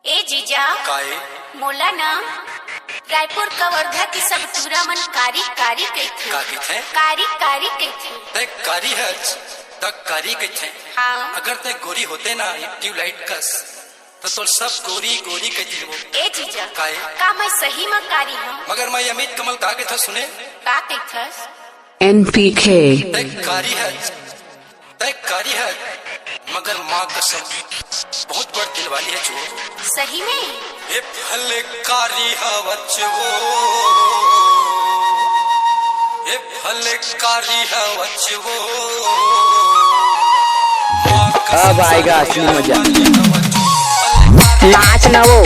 ए जीजा काहे मोला ना रायपुर कवर्धा की सब पूरा मन कारी कारी कहथे का कहथे कारी कारी कहथे ते कारी है त कारी कहथे। हाँ अगर ते गोरी होते ना ट्यूबलाइट कस तो सब गोरी गोरी कहती वो। ए जीजा काहे का मैं सही में कारी हूँ मगर मैं अमित कमल का कहता सुने का कहथस NPK ते कारी है मगर माँ कसम बहुत बड़ दिल वाली है जो सही में ये भले कारी हवच वो ये भले कारी हवच वो अब आएगा असली मजा। नाच ना वो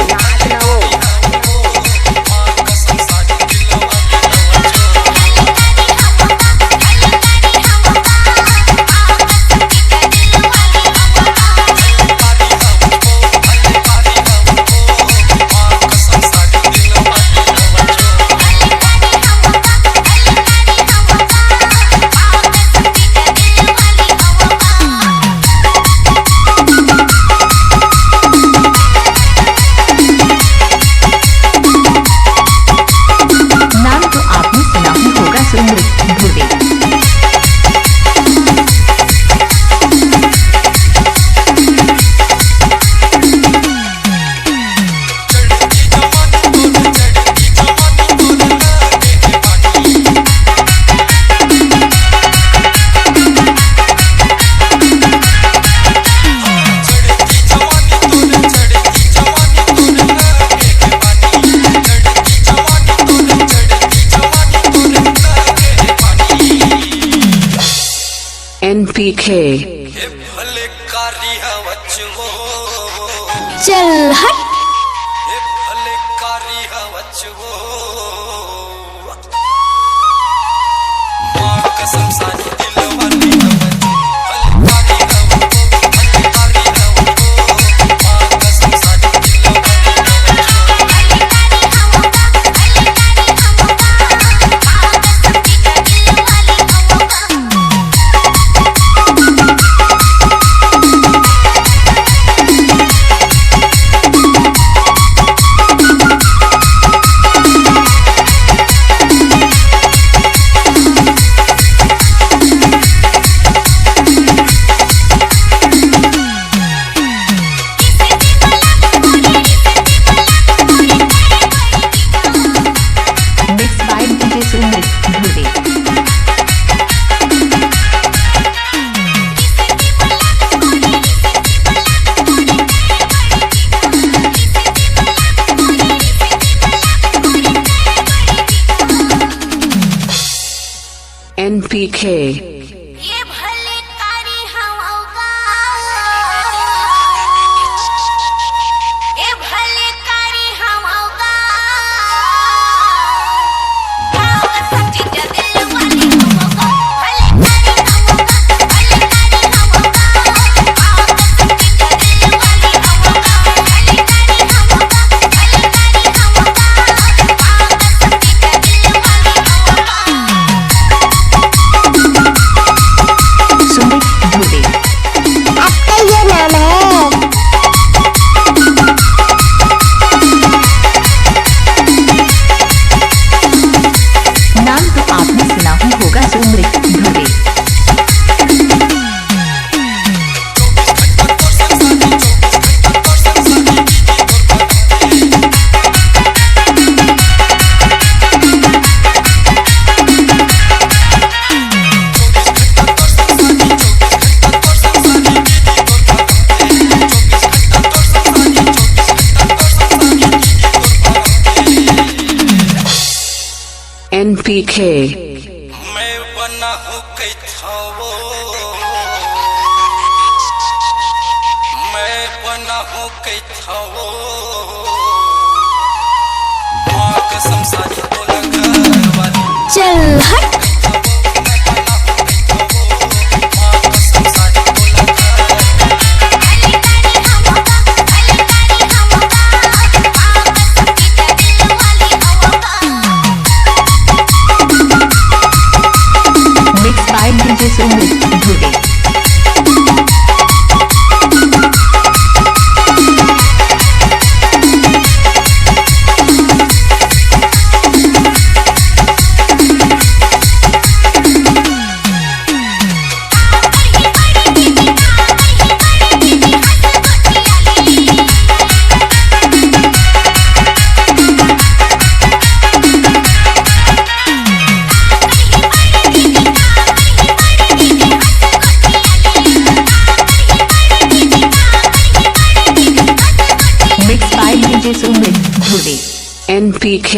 NPK भले कारी हवच वो चल हट भले कारी हवच वो माँ कसम सारी दिल वाली हवच भले कारी हवच माँ कसम सारी दिल वाली NPK ये भले कारी हवगा ये भले कारी हवगा कसम जीजा दिल वाली हवगा भले कारी हवगा कसम जीजा दिल वाली हवगा भले कारी हवगा कसम जीजा दिल वाली हवगा। आपका ये नाम है नाम तो आपने सुना ही होगा सुमृत धुरे। NPK मैं बना हूँ कैथा वो मैं बना हूँ कैथा वो माँ कसम सारी बोला घर वाली चल हट डीजे सुमित धुर्वे। NPK